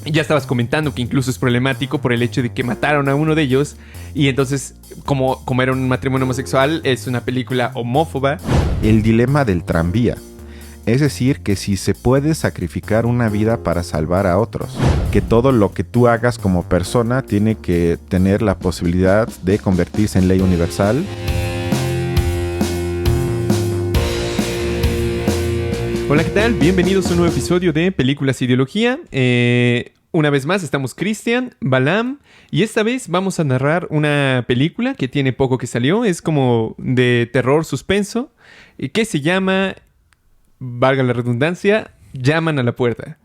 Ya estabas comentando que incluso es problemático por el hecho de que mataron a uno de ellos. Y entonces, como era un matrimonio homosexual, es una película homófoba. El dilema del tranvía. Es decir, que si se puede sacrificar una vida para salvar a otros. Que todo lo que tú hagas como persona tiene que tener la posibilidad de convertirse en ley universal. Hola, ¿qué tal? Bienvenidos a un nuevo episodio de Películas e Ideología. Una vez más estamos Cristian, Balam, y esta vez vamos a narrar una película que tiene poco que salió. Es como de terror suspenso, que se llama, valga la redundancia, Llaman a la puerta.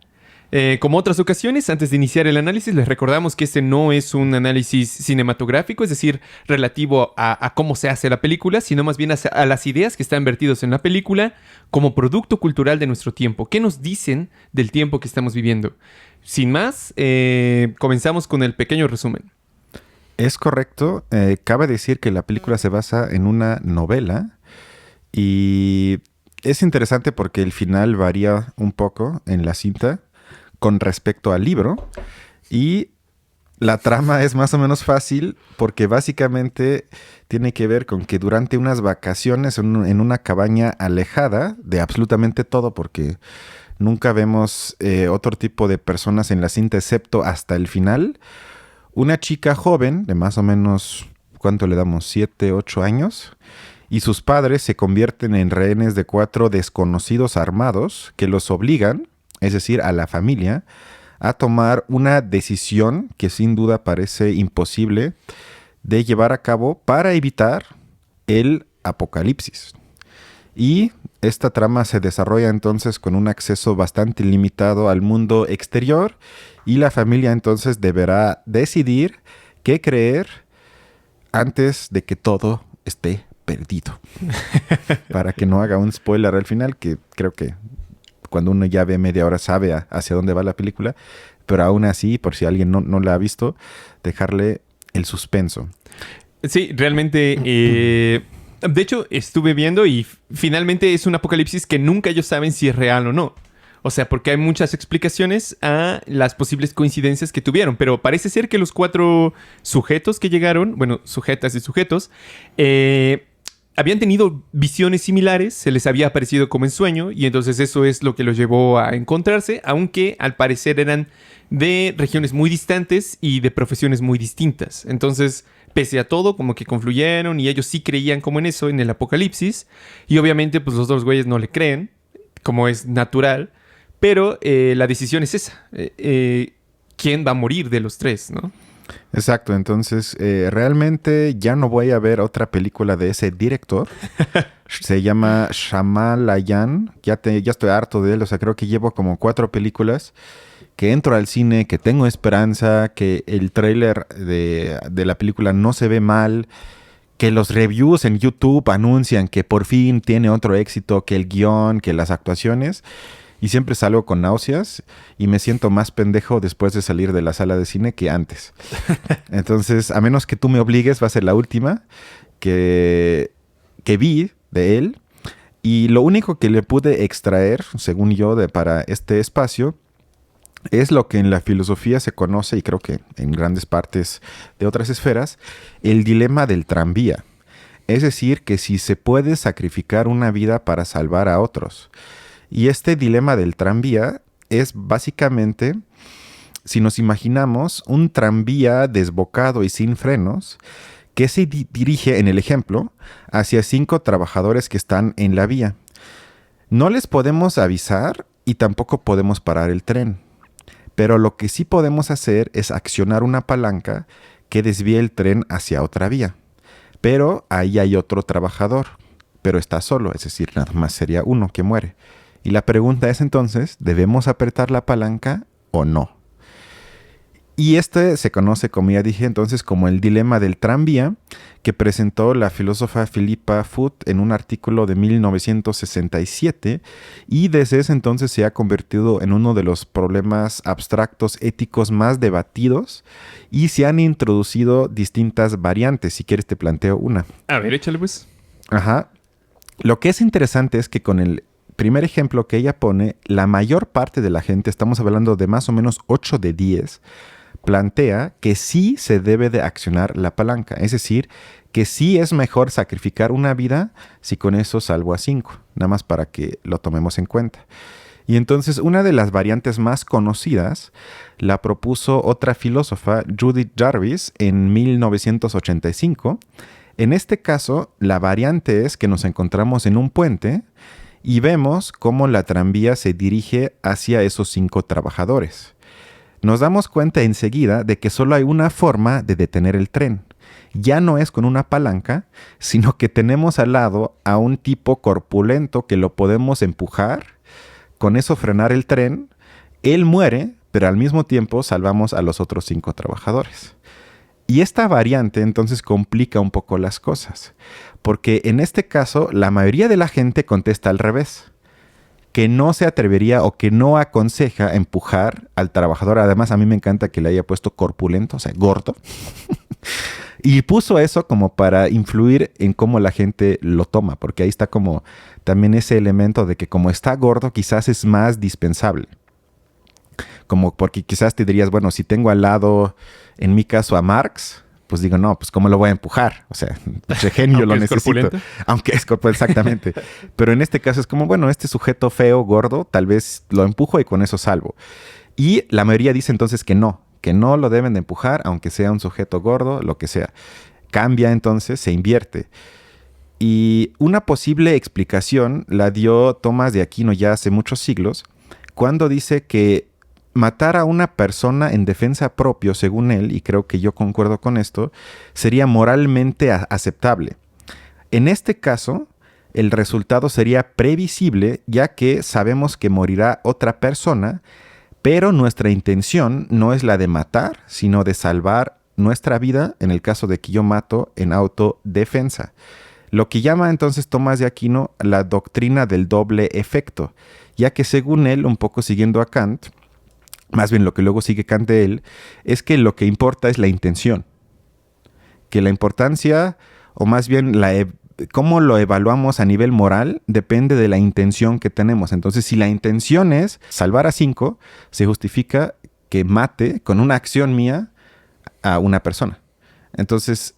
Como otras ocasiones, antes de iniciar el análisis, les recordamos que este no es un análisis cinematográfico, es decir, relativo a cómo se hace la película, sino más bien a las ideas que están vertidas en la película como producto cultural de nuestro tiempo. ¿Qué nos dicen del tiempo que estamos viviendo? Sin más, comenzamos con el pequeño resumen. Es correcto. Cabe decir que la película se basa en una novela y es interesante porque el final varía un poco en la cinta con respecto al libro, y la trama es más o menos fácil porque básicamente tiene que ver con que durante unas vacaciones en una cabaña alejada de absolutamente todo, porque nunca vemos otro tipo de personas en la cinta excepto hasta el final, una chica joven de más o menos, ¿cuánto le damos? 7, 8 años, y sus padres se convierten en rehenes de 4 desconocidos armados que los obligan, es decir, a la familia, a tomar una decisión que sin duda parece imposible de llevar a cabo para evitar el apocalipsis. Y esta trama se desarrolla entonces con un acceso bastante limitado al mundo exterior, y la familia entonces deberá decidir qué creer antes de que todo esté perdido. Para que no haga un spoiler al final, que creo que cuando uno ya ve media hora sabe hacia dónde va la película, pero aún así, por si alguien no la ha visto, dejarle el suspenso. Sí, realmente, de hecho, estuve viendo y finalmente es un apocalipsis que nunca ellos saben si es real o no. O sea, porque hay muchas explicaciones a las posibles coincidencias que tuvieron, pero parece ser que los 4 sujetos que llegaron, bueno, sujetas y sujetos, habían tenido visiones similares, se les había aparecido como en sueño, y entonces eso es lo que los llevó a encontrarse, aunque al parecer eran de regiones muy distantes y de profesiones muy distintas. Entonces, pese a todo, como que confluyeron y ellos sí creían como en eso, en el apocalipsis, y obviamente pues los 2 güeyes no le creen, como es natural, pero la decisión es esa. ¿Quién va a morir de los 3, no? Exacto, entonces realmente ya no voy a ver otra película de ese director. Se llama Shyamalan. Ya estoy harto de él, o sea, creo que llevo como 4 películas que entro al cine, que tengo esperanza, que el tráiler de la película no se ve mal, que los reviews en YouTube anuncian que por fin tiene otro éxito, que el guión, que las actuaciones. Y siempre salgo con náuseas y me siento más pendejo después de salir de la sala de cine que antes. Entonces, a menos que tú me obligues, va a ser la última que vi de él. Y lo único que le pude extraer, según yo, para este espacio, es lo que en la filosofía se conoce, y creo que en grandes partes de otras esferas, el dilema del tranvía. Es decir, que si se puede sacrificar una vida para salvar a otros. Y este dilema del tranvía es básicamente, si nos imaginamos, un tranvía desbocado y sin frenos que se dirige, en el ejemplo, hacia 5 trabajadores que están en la vía. No les podemos avisar y tampoco podemos parar el tren, pero lo que sí podemos hacer es accionar una palanca que desvíe el tren hacia otra vía. Pero ahí hay otro trabajador, pero está solo, es decir, nada más sería uno que muere. Y la pregunta es entonces, ¿debemos apretar la palanca o no? Y este se conoce, como ya dije entonces, como el dilema del tranvía, que presentó la filósofa Philippa Foot en un artículo de 1967, y desde ese entonces se ha convertido en uno de los problemas abstractos éticos más debatidos, y se han introducido distintas variantes. Si quieres te planteo una. A ver, échale pues. Ajá. Lo que es interesante es que con el primer ejemplo que ella pone, la mayor parte de la gente, estamos hablando de más o menos 8 de 10, plantea que sí se debe de accionar la palanca. Es decir, que sí es mejor sacrificar una vida si con eso salvo a 5. Nada más para que lo tomemos en cuenta. Y entonces una de las variantes más conocidas la propuso otra filósofa, Judith Jarvis, en 1985. En este caso, la variante es que nos encontramos en un puente y vemos cómo la tranvía se dirige hacia esos 5 trabajadores. Nos damos cuenta enseguida de que solo hay una forma de detener el tren. Ya no es con una palanca, sino que tenemos al lado a un tipo corpulento que lo podemos empujar, con eso frenar el tren. Él muere, pero al mismo tiempo salvamos a los otros 5 trabajadores. Y esta variante entonces complica un poco las cosas, porque en este caso la mayoría de la gente contesta al revés, que no se atrevería o que no aconseja empujar al trabajador. Además, a mí me encanta que le haya puesto corpulento, o sea, gordo. Y puso eso como para influir en cómo la gente lo toma, porque ahí está como también ese elemento de que como está gordo quizás es más dispensable. Como porque quizás te dirías, bueno, si tengo al lado, en mi caso, a Marx, pues digo, no, pues ¿cómo lo voy a empujar? O sea, ese genio lo necesito. Aunque es corpulento, exactamente. Pero en este caso es como, bueno, este sujeto feo, gordo, tal vez lo empujo y con eso salvo. Y la mayoría dice entonces que no lo deben de empujar, aunque sea un sujeto gordo, lo que sea. Cambia entonces, se invierte. Y una posible explicación la dio Tomás de Aquino ya hace muchos siglos, cuando dice que matar a una persona en defensa propia, según él, y creo que yo concuerdo con esto, sería moralmente aceptable. En este caso, el resultado sería previsible, ya que sabemos que morirá otra persona, pero nuestra intención no es la de matar, sino de salvar nuestra vida en el caso de que yo mato en autodefensa. Lo que llama entonces Tomás de Aquino la doctrina del doble efecto, ya que según él, un poco siguiendo a Kant, más bien lo que luego sigue Kant de él, es que lo que importa es la intención. Que la importancia, o más bien cómo lo evaluamos a nivel moral, depende de la intención que tenemos. Entonces, si la intención es salvar a 5, se justifica que mate con una acción mía a una persona. Entonces,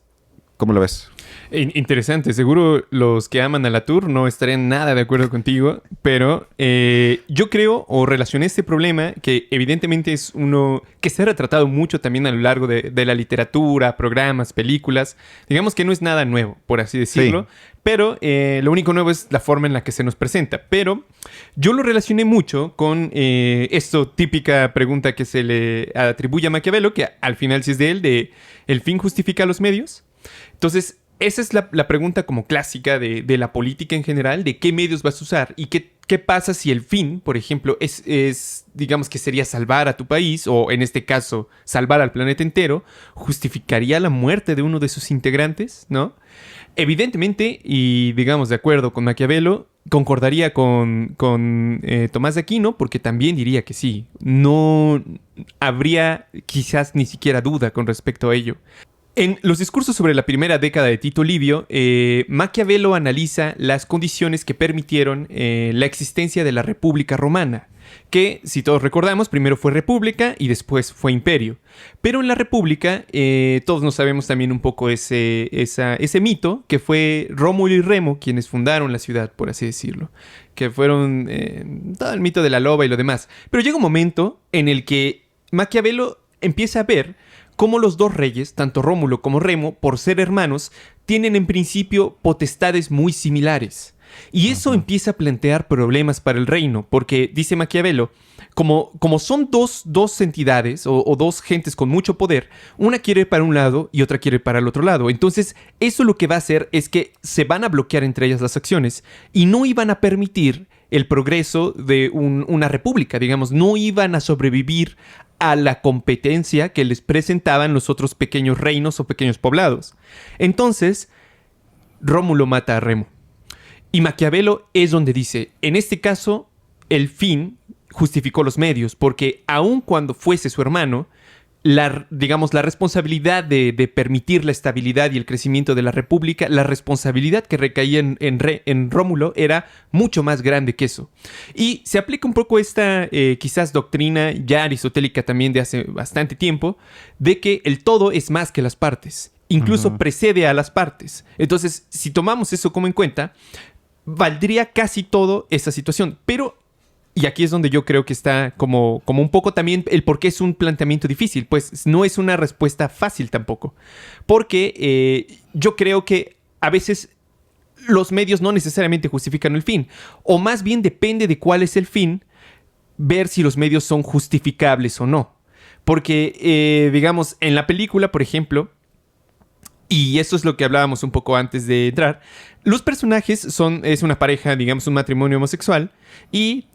¿cómo lo ves? Interesante. Seguro los que aman a Latour no estarían nada de acuerdo contigo, pero yo creo o relacioné este problema que evidentemente es uno que se ha retratado mucho también a lo largo de la literatura, programas, películas. Digamos que no es nada nuevo, por así decirlo, sí. Pero lo único nuevo es la forma en la que se nos presenta. Pero yo lo relacioné mucho con esto, típica pregunta que se le atribuye a Maquiavelo, que al final sí es de él, de ¿el fin justifica los medios? Entonces, esa es la pregunta como clásica de la política en general, de qué medios vas a usar y qué pasa si el fin, por ejemplo, es, digamos que sería salvar a tu país, o en este caso, salvar al planeta entero, justificaría la muerte de uno de sus integrantes, ¿no? Evidentemente, y digamos de acuerdo con Maquiavelo, concordaría con Tomás de Aquino, porque también diría que sí, no habría quizás ni siquiera duda con respecto a ello. En los discursos sobre la primera década de Tito Livio, Maquiavelo analiza las condiciones que permitieron la existencia de la República Romana, que, si todos recordamos, primero fue república y después fue imperio. Pero en la república, todos nos sabemos también un poco ese mito, que fue Rómulo y Remo quienes fundaron la ciudad, por así decirlo. Que fueron todo el mito de la loba y lo demás. Pero llega un momento en el que Maquiavelo empieza a ver cómo los dos reyes, tanto Rómulo como Remo, por ser hermanos, tienen en principio potestades muy similares. Y eso empieza a plantear problemas para el reino, porque, dice Maquiavelo, como son dos entidades o dos gentes con mucho poder, una quiere ir para un lado y otra quiere ir para el otro lado. Entonces, eso lo que va a hacer es que se van a bloquear entre ellas las acciones y no iban a permitir el progreso de una república, digamos, no iban a sobrevivir a la competencia que les presentaban los otros pequeños reinos o pequeños poblados. Entonces, Rómulo mata a Remo. Y Maquiavelo es donde dice, en este caso, el fin justificó los medios, porque aun cuando fuese su hermano, digamos, la responsabilidad de permitir la estabilidad y el crecimiento de la República, la responsabilidad que recaía en Rómulo era mucho más grande que eso. Y se aplica un poco esta, quizás, doctrina ya aristotélica también de hace bastante tiempo, de que el todo es más que las partes. Incluso precede a las partes. Entonces, si tomamos eso como en cuenta, valdría casi todo esa situación. Pero... y aquí es donde yo creo que está como un poco también el por qué es un planteamiento difícil. Pues no es una respuesta fácil tampoco. Porque yo creo que a veces los medios no necesariamente justifican el fin. O más bien depende de cuál es el fin, ver si los medios son justificables o no. Porque, digamos, en la película, por ejemplo... y esto es lo que hablábamos un poco antes de entrar. Los personajes es una pareja, digamos, un matrimonio homosexual. Y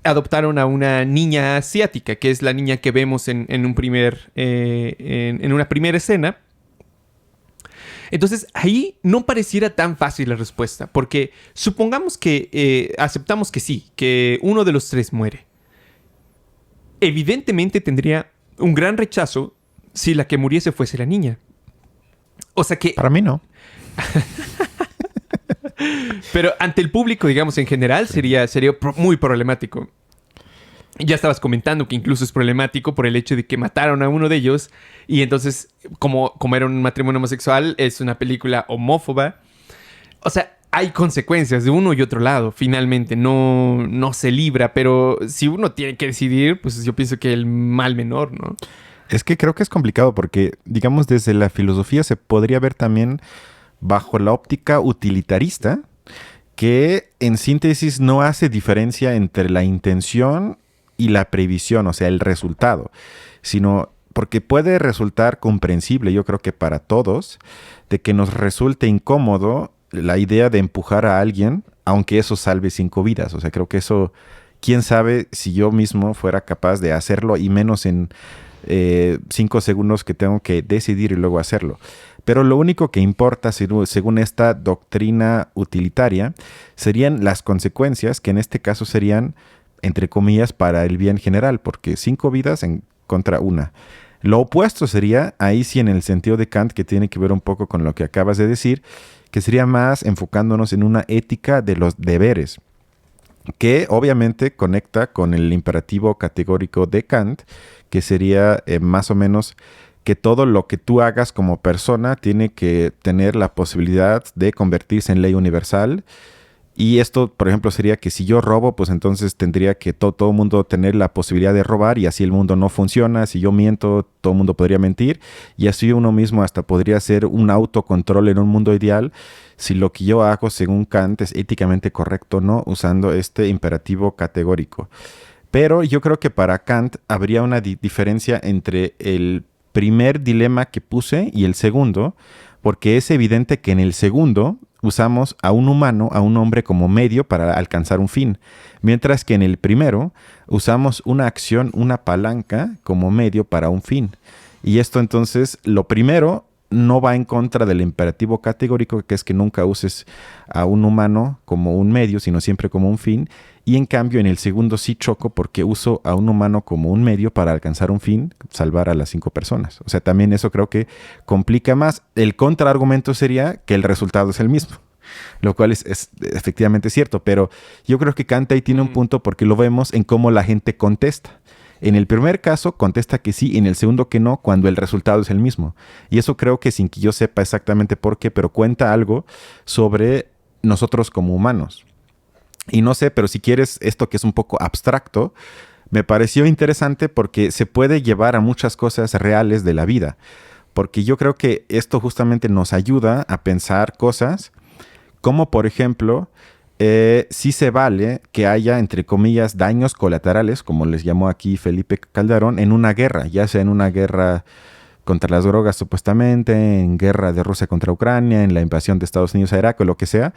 adoptaron a una niña asiática, que es la niña que vemos en una primera escena. Entonces, ahí no pareciera tan fácil la respuesta. Porque supongamos que aceptamos que sí, que uno de los tres muere. Evidentemente tendría un gran rechazo si la que muriese fuese la niña. O sea que... para mí no. Pero ante el público, digamos, en general, sería muy problemático. Ya estabas comentando que incluso es problemático por el hecho de que mataron a uno de ellos. Y entonces, como era un matrimonio homosexual, es una película homófoba. O sea, hay consecuencias de uno y otro lado. Finalmente, no se libra. Pero si uno tiene que decidir, pues yo pienso que el mal menor, ¿no? Es que creo que es complicado porque, digamos, desde la filosofía se podría ver también bajo la óptica utilitarista, que en síntesis no hace diferencia entre la intención y la previsión, o sea, el resultado, sino porque puede resultar comprensible, yo creo que para todos, de que nos resulte incómodo la idea de empujar a alguien, aunque eso salve 5 vidas. O sea, creo que eso, quién sabe si yo mismo fuera capaz de hacerlo y menos en 5 segundos que tengo que decidir y luego hacerlo. Pero lo único que importa, según esta doctrina utilitaria, serían las consecuencias, que en este caso serían, entre comillas, para el bien general, porque 5 vidas en contra una. Lo opuesto sería, ahí sí en el sentido de Kant, que tiene que ver un poco con lo que acabas de decir, que sería más enfocándonos en una ética de los deberes, que obviamente conecta con el imperativo categórico de Kant, que sería más o menos que todo lo que tú hagas como persona tiene que tener la posibilidad de convertirse en ley universal. Y esto, por ejemplo, sería que si yo robo, pues entonces tendría que todo el mundo tener la posibilidad de robar y así el mundo no funciona. Si yo miento, todo el mundo podría mentir y así uno mismo hasta podría hacer un autocontrol en un mundo ideal si lo que yo hago, según Kant, es éticamente correcto o no, usando este imperativo categórico. Pero yo creo que para Kant habría una diferencia entre el primer dilema que puse y el segundo, porque es evidente que en el segundo usamos a un humano, a un hombre como medio para alcanzar un fin, mientras que en el primero usamos una acción, una palanca como medio para un fin. Y esto entonces, lo primero no va en contra del imperativo categórico, que es que nunca uses a un humano como un medio, sino siempre como un fin. Y en cambio en el segundo sí choco porque uso a un humano como un medio para alcanzar un fin, salvar a las 5 personas. O sea, también eso creo que complica más. El contraargumento sería que el resultado es el mismo, lo cual es efectivamente cierto, pero yo creo que Kant ahí tiene un punto porque lo vemos en cómo la gente contesta. En el primer caso contesta que sí, en el segundo que no, cuando el resultado es el mismo. Y eso creo que sin que yo sepa exactamente por qué, pero cuenta algo sobre nosotros como humanos. Y no sé, pero si quieres esto que es un poco abstracto, me pareció interesante porque se puede llevar a muchas cosas reales de la vida. Porque yo creo que esto justamente nos ayuda a pensar cosas como, por ejemplo, sí se vale que haya, entre comillas, daños colaterales, como les llamó aquí Felipe Calderón, en una guerra, ya sea en una guerra contra las drogas supuestamente, en guerra de Rusia contra Ucrania, en la invasión de Estados Unidos a Irak o lo que sea,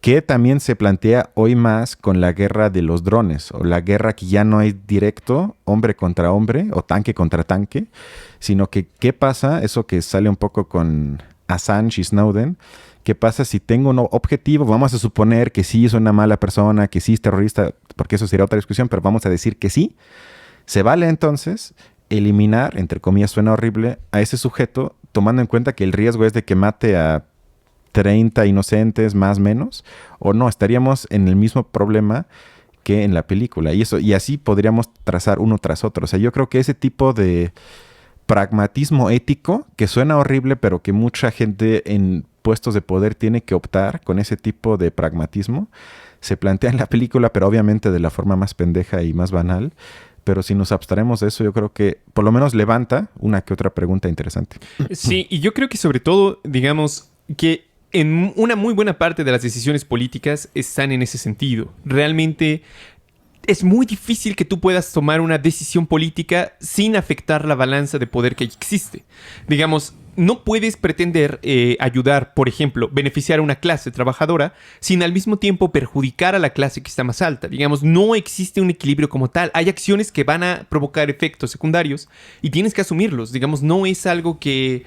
que también se plantea hoy más con la guerra de los drones, o la guerra que ya no es directo, hombre contra hombre, o tanque contra tanque, sino que qué pasa, eso que sale un poco con Assange y Snowden, qué pasa si tengo un objetivo, vamos a suponer que sí es una mala persona, que sí es terrorista, porque eso sería otra discusión, pero vamos a decir que sí, se vale entonces eliminar, entre comillas suena horrible, a ese sujeto, tomando en cuenta que el riesgo es de que mate a 30 inocentes más o menos, o no, estaríamos en el mismo problema que en la película. Y así podríamos trazar uno tras otro. O sea, yo creo que ese tipo de pragmatismo ético, que suena horrible, pero que mucha gente en puestos de poder tiene que optar con ese tipo de pragmatismo, se plantea en la película, pero obviamente de la forma más pendeja y más banal. Pero si nos abstraemos de eso, yo creo que por lo menos levanta una que otra pregunta interesante. Sí, y yo creo que sobre todo, digamos, que en una muy buena parte de las decisiones políticas están en ese sentido. Realmente es muy difícil que tú puedas tomar una decisión política sin afectar la balanza de poder que existe. Digamos, no puedes pretender ayudar, por ejemplo, beneficiar a una clase trabajadora sin al mismo tiempo perjudicar a la clase que está más alta. Digamos, no existe un equilibrio como tal. Hay acciones que van a provocar efectos secundarios y tienes que asumirlos. Digamos, no es algo que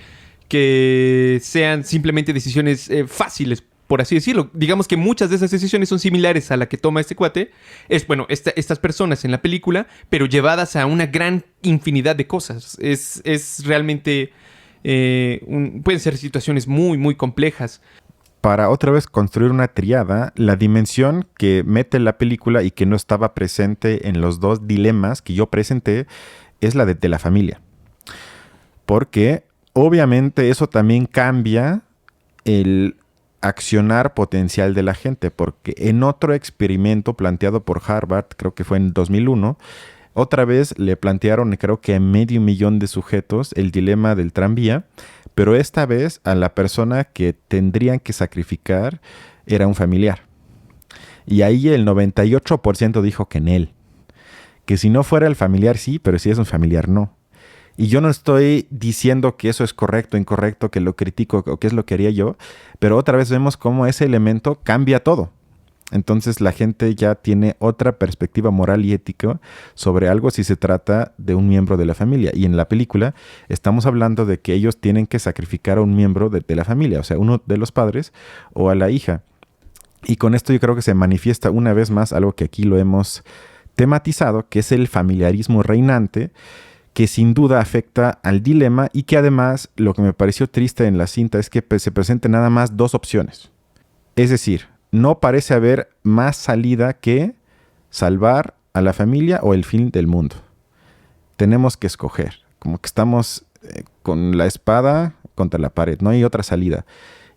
sean simplemente decisiones fáciles, por así decirlo. Digamos que muchas de esas decisiones son similares a la que toma este cuate. Estas personas en la película, pero llevadas a una gran infinidad de cosas. Es realmente... pueden ser situaciones muy, muy complejas. Para otra vez construir una triada, la dimensión que mete la película y que no estaba presente en los dos dilemas que yo presenté es la de la familia. Porque obviamente eso también cambia el accionar potencial de la gente, porque en otro experimento planteado por Harvard, creo que fue en 2001, otra vez le plantearon, creo que a 500,000 de sujetos, el dilema del tranvía, pero esta vez a la persona que tendrían que sacrificar era un familiar. Y ahí el 98% dijo que en él. Que si no fuera el familiar sí, pero si es un familiar no. Y yo no estoy diciendo que eso es correcto, incorrecto, que lo critico o qué es lo que haría yo, pero otra vez vemos cómo ese elemento cambia todo. Entonces la gente ya tiene otra perspectiva moral y ética sobre algo si se trata de un miembro de la familia. Y en la película estamos hablando de que ellos tienen que sacrificar a un miembro de la familia, o sea, uno de los padres o a la hija. Y con esto yo creo que se manifiesta una vez más algo que aquí lo hemos tematizado, que es el familiarismo reinante, que sin duda afecta al dilema y que además lo que me pareció triste en la cinta es que se presenten nada más dos opciones. Es decir, no parece haber más salida que salvar a la familia o el fin del mundo. Tenemos que escoger, como que estamos con la espada contra la pared, no hay otra salida.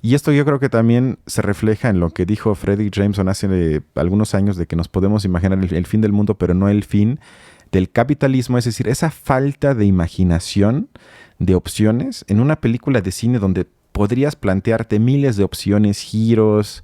Y esto yo creo que también se refleja en lo que dijo Fredric Jameson hace algunos años de que nos podemos imaginar el fin del mundo, pero no el fin del capitalismo, es decir, esa falta de imaginación, de opciones, en una película de cine donde podrías plantearte miles de opciones, giros,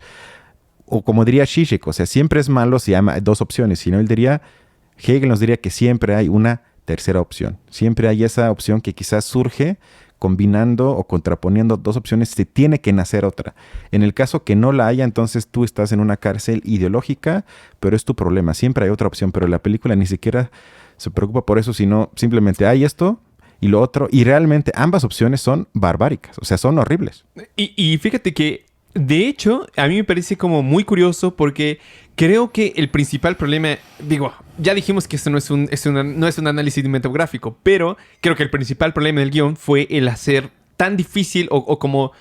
o como diría Zizek, o sea, siempre es malo si hay dos opciones, sino Hegel nos diría que siempre hay una tercera opción, siempre hay esa opción que quizás surge combinando o contraponiendo dos opciones, se tiene que nacer otra. En el caso que no la haya, entonces tú estás en una cárcel ideológica, pero es tu problema, siempre hay otra opción, pero la película ni siquiera se preocupa por eso, sino simplemente hay esto y lo otro, y realmente ambas opciones son barbáricas, o sea, son horribles. Y fíjate que, de hecho, a mí me parece como muy curioso porque creo que el principal problema, digo, ya dijimos que esto no es un análisis cinematográfico, pero creo que el principal problema del guión fue el hacer tan difícil o como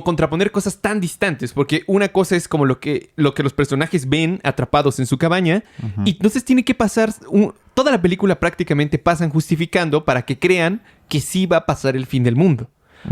contraponer cosas tan distantes, porque una cosa es como lo que los personajes ven atrapados en su cabaña, y entonces tiene que pasar, toda la película prácticamente pasan justificando para que crean que sí va a pasar el fin del mundo.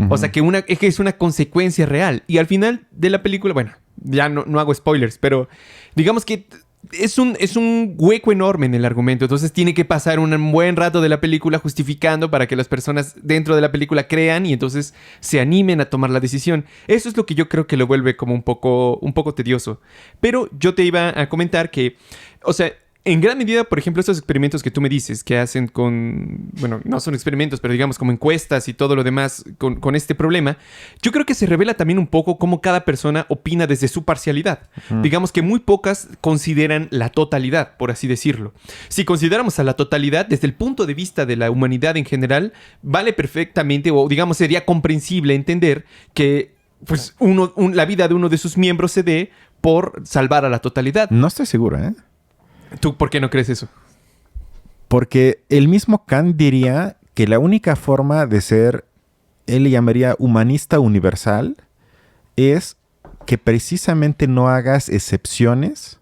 O sea, que es una consecuencia real. Y al final de la película, bueno, ya no hago spoilers, pero digamos que es un hueco enorme en el argumento. Entonces tiene que pasar un buen rato de la película justificando para que las personas dentro de la película crean y entonces se animen a tomar la decisión. Eso es lo que yo creo que lo vuelve como un poco tedioso. Pero yo te iba a comentar que, o sea, en gran medida, por ejemplo, estos experimentos que tú me dices que hacen bueno, no son experimentos, pero digamos como encuestas y todo lo demás con este problema, yo creo que se revela también un poco cómo cada persona opina desde su parcialidad. Digamos que muy pocas consideran la totalidad, por así decirlo. Si consideramos a la totalidad desde el punto de vista de la humanidad en general, vale perfectamente, o digamos sería comprensible entender que pues la vida de uno de sus miembros se dé por salvar a la totalidad. No estoy seguro, ¿eh? ¿Tú por qué no crees eso? Porque el mismo Kant diría que la única forma de ser, él le llamaría humanista universal, es que precisamente no hagas excepciones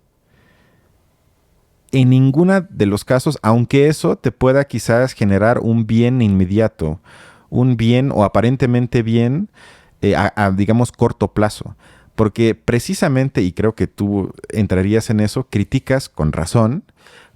en ninguna de los casos, aunque eso te pueda quizás generar un bien inmediato, un bien o aparentemente bien digamos, corto plazo. Porque precisamente, y creo que tú entrarías en eso, criticas con razón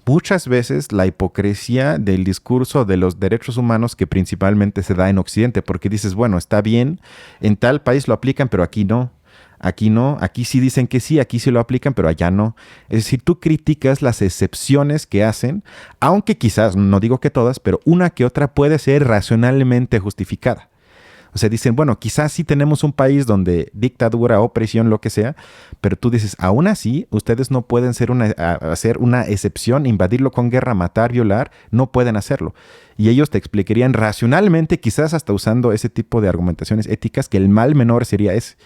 muchas veces la hipocresía del discurso de los derechos humanos que principalmente se da en Occidente, porque dices, bueno, está bien, en tal país lo aplican, pero aquí no. Aquí no, aquí sí dicen que sí, aquí sí lo aplican, pero allá no. Es decir, tú criticas las excepciones que hacen, aunque quizás, no digo que todas, pero una que otra puede ser racionalmente justificada. O sea, dicen, bueno, quizás sí tenemos un país donde dictadura, opresión, lo que sea, pero tú dices, aún así, ustedes no pueden hacer una excepción, invadirlo con guerra, matar, violar, no pueden hacerlo. Y ellos te explicarían racionalmente, quizás hasta usando ese tipo de argumentaciones éticas, que el mal menor sería ese.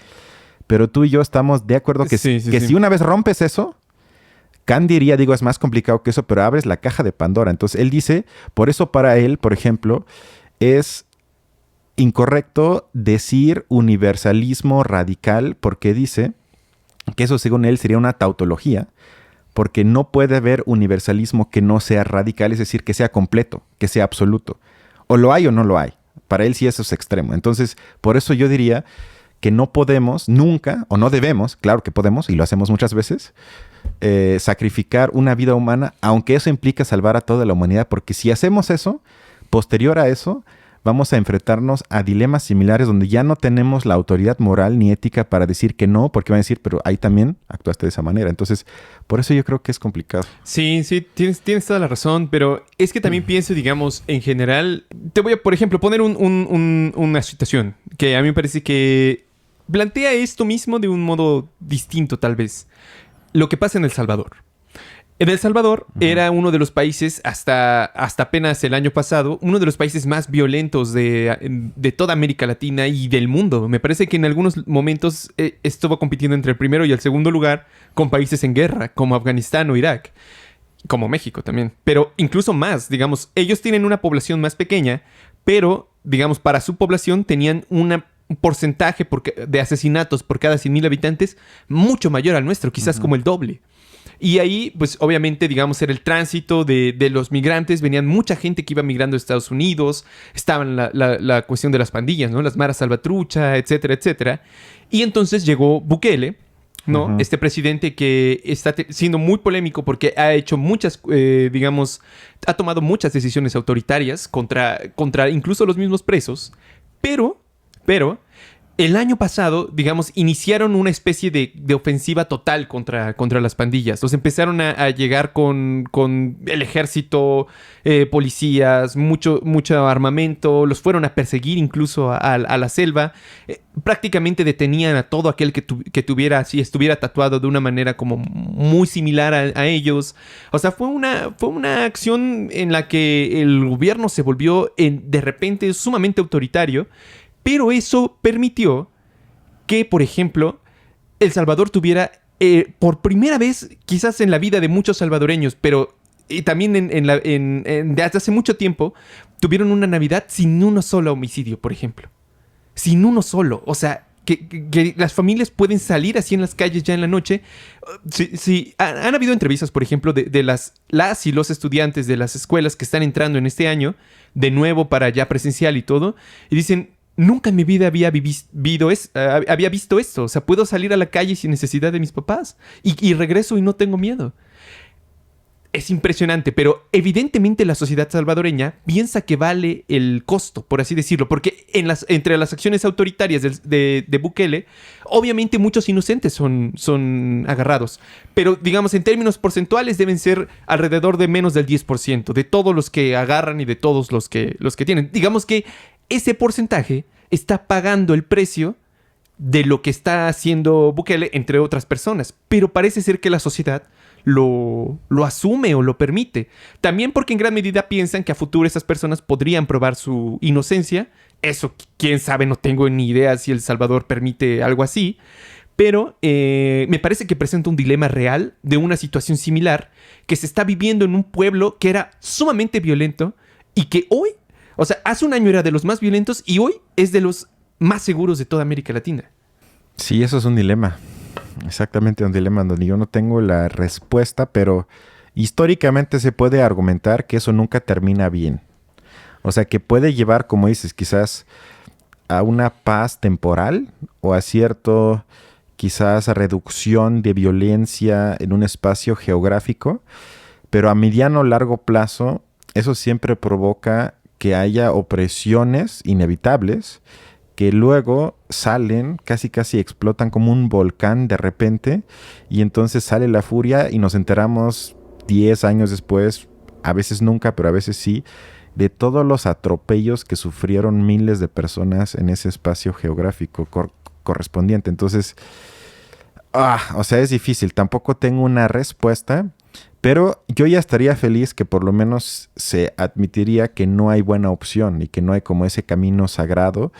Pero tú y yo estamos de acuerdo que, sí. si una vez rompes eso, Kant diría, digo, es más complicado que eso, pero abres la caja de Pandora. Entonces, él dice, por eso para él, por ejemplo, es incorrecto decir universalismo radical, porque dice que eso, según él, sería una tautología, porque no puede haber universalismo que no sea radical, es decir, que sea completo, que sea absoluto. O lo hay o no lo hay. Para él sí eso es extremo. Entonces, por eso yo diría que no podemos nunca, o no debemos, claro que podemos, y lo hacemos muchas veces, sacrificar una vida humana, aunque eso implica salvar a toda la humanidad, porque si hacemos eso, posterior a eso, vamos a enfrentarnos a dilemas similares donde ya no tenemos la autoridad moral ni ética para decir que no, porque van a decir, pero ahí también actuaste de esa manera. Entonces, por eso yo creo que es complicado. Sí, tienes toda la razón, pero es que también pienso, digamos, en general, te voy a, por ejemplo, poner una situación que a mí me parece que plantea esto mismo de un modo distinto, tal vez. Lo que pasa en El Salvador. En El Salvador era uno de los países, hasta apenas el año pasado, uno de los países más violentos de toda América Latina y del mundo. Me parece que en algunos momentos estuvo compitiendo entre el primero y el segundo lugar con países en guerra, como Afganistán o Irak, como México también. Pero incluso más, digamos, ellos tienen una población más pequeña, pero, digamos, para su población tenían un porcentaje de asesinatos por cada 100,000 habitantes mucho mayor al nuestro, quizás como el doble. Y ahí, pues obviamente, digamos, era el tránsito de los migrantes. Venían mucha gente que iba migrando a Estados Unidos. Estaban la cuestión de las pandillas, ¿no? Las maras salvatrucha, etcétera, etcétera. Y entonces llegó Bukele, ¿no? Este presidente que está siendo muy polémico porque ha hecho muchas, digamos, ha tomado muchas decisiones autoritarias contra incluso los mismos presos. Pero el año pasado, digamos, iniciaron una especie de ofensiva total contra las pandillas. Los empezaron a llegar con el ejército, policías, mucho armamento. Los fueron a perseguir incluso a la selva. Prácticamente detenían a todo aquel que estuviera tatuado de una manera como muy similar a ellos. O sea, fue una acción en la que el gobierno se volvió de repente sumamente autoritario. Pero eso permitió que, por ejemplo, El Salvador tuviera, por primera vez, quizás en la vida de muchos salvadoreños, pero también desde hace mucho tiempo, tuvieron una Navidad sin uno solo homicidio, por ejemplo. Sin uno solo. O sea, que las familias pueden salir así en las calles ya en la noche. Sí, han habido entrevistas, por ejemplo, de las y los estudiantes de las escuelas que están entrando en este año, de nuevo para ya presencial y todo, y dicen, nunca en mi vida había visto esto. O sea, puedo salir a la calle sin necesidad de mis papás. Y regreso y no tengo miedo. Es impresionante, pero evidentemente la sociedad salvadoreña piensa que vale el costo, por así decirlo. Porque entre las acciones autoritarias de Bukele, obviamente muchos inocentes son agarrados. Pero, digamos, en términos porcentuales deben ser alrededor de menos del 10% de todos los que agarran y de todos los que tienen. Digamos que ese porcentaje está pagando el precio de lo que está haciendo Bukele, entre otras personas. Pero parece ser que la sociedad lo asume o lo permite. También porque en gran medida piensan que a futuro esas personas podrían probar su inocencia. Eso, quién sabe, no tengo ni idea si El Salvador permite algo así. Pero me parece que presenta un dilema real de una situación similar que se está viviendo en un pueblo que era sumamente violento y que hoy, o sea, hace un año era de los más violentos y hoy es de los más seguros de toda América Latina. Sí, eso es un dilema. Exactamente un dilema donde yo no tengo la respuesta, pero históricamente se puede argumentar que eso nunca termina bien. O sea, que puede llevar, como dices, quizás a una paz temporal o a cierto, quizás a reducción de violencia en un espacio geográfico, pero a mediano o largo plazo eso siempre provoca que haya opresiones inevitables que luego salen, casi explotan como un volcán de repente, y entonces sale la furia y nos enteramos 10 años después, a veces nunca, pero a veces sí, de todos los atropellos que sufrieron miles de personas en ese espacio geográfico correspondiente. Entonces, o sea, es difícil. Tampoco tengo una respuesta, pero yo ya estaría feliz que por lo menos se admitiría que no hay buena opción y que no hay como ese camino sagrado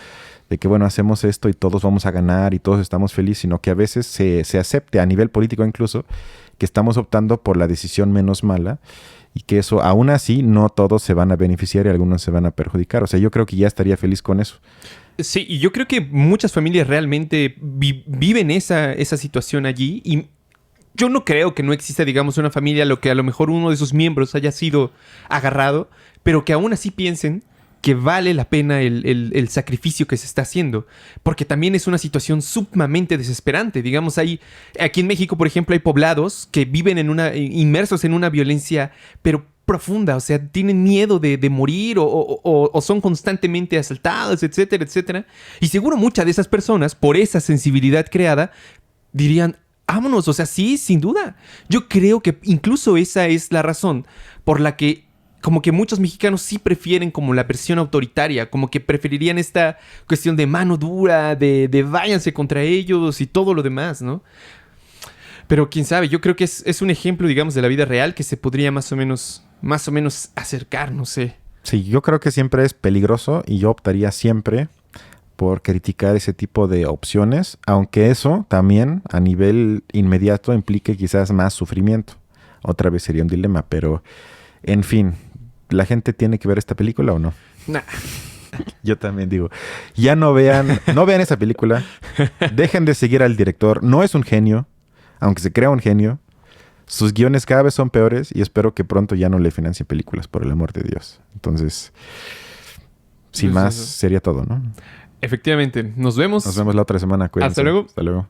de que, bueno, hacemos esto y todos vamos a ganar y todos estamos felices, sino que a veces se acepte a nivel político incluso que estamos optando por la decisión menos mala y que eso, aún así, no todos se van a beneficiar y algunos se van a perjudicar. O sea, yo creo que ya estaría feliz con eso. Sí, y yo creo que muchas familias realmente viven esa situación allí y yo no creo que no exista, digamos, una familia lo que a lo mejor uno de sus miembros haya sido agarrado, pero que aún así piensen que vale la pena el sacrificio que se está haciendo. Porque también es una situación sumamente desesperante. Digamos, aquí en México, por ejemplo, hay poblados que viven inmersos en una violencia, pero profunda. O sea, tienen miedo de morir o son constantemente asaltados, etcétera, etcétera. Y seguro muchas de esas personas, por esa sensibilidad creada, dirían, vámonos. O sea, sí, sin duda. Yo creo que incluso esa es la razón por la que como que muchos mexicanos sí prefieren como la versión autoritaria, como que preferirían esta cuestión de mano dura, de váyanse contra ellos y todo lo demás, ¿no? Pero quién sabe, yo creo que es un ejemplo, digamos, de la vida real que se podría más o menos acercar, no sé. Sí, yo creo que siempre es peligroso y yo optaría siempre por criticar ese tipo de opciones, aunque eso también a nivel inmediato implique quizás más sufrimiento. Otra vez sería un dilema, pero en fin, ¿la gente tiene que ver esta película o no? Nah. Yo también digo, ya no vean esa película, dejen de seguir al director, no es un genio, aunque se crea un genio, sus guiones cada vez son peores y espero que pronto ya no le financien películas, por el amor de Dios. Entonces, sin más, sería todo, ¿no? Efectivamente, nos vemos. Nos vemos la otra semana, cuídense. Hasta luego. Hasta luego.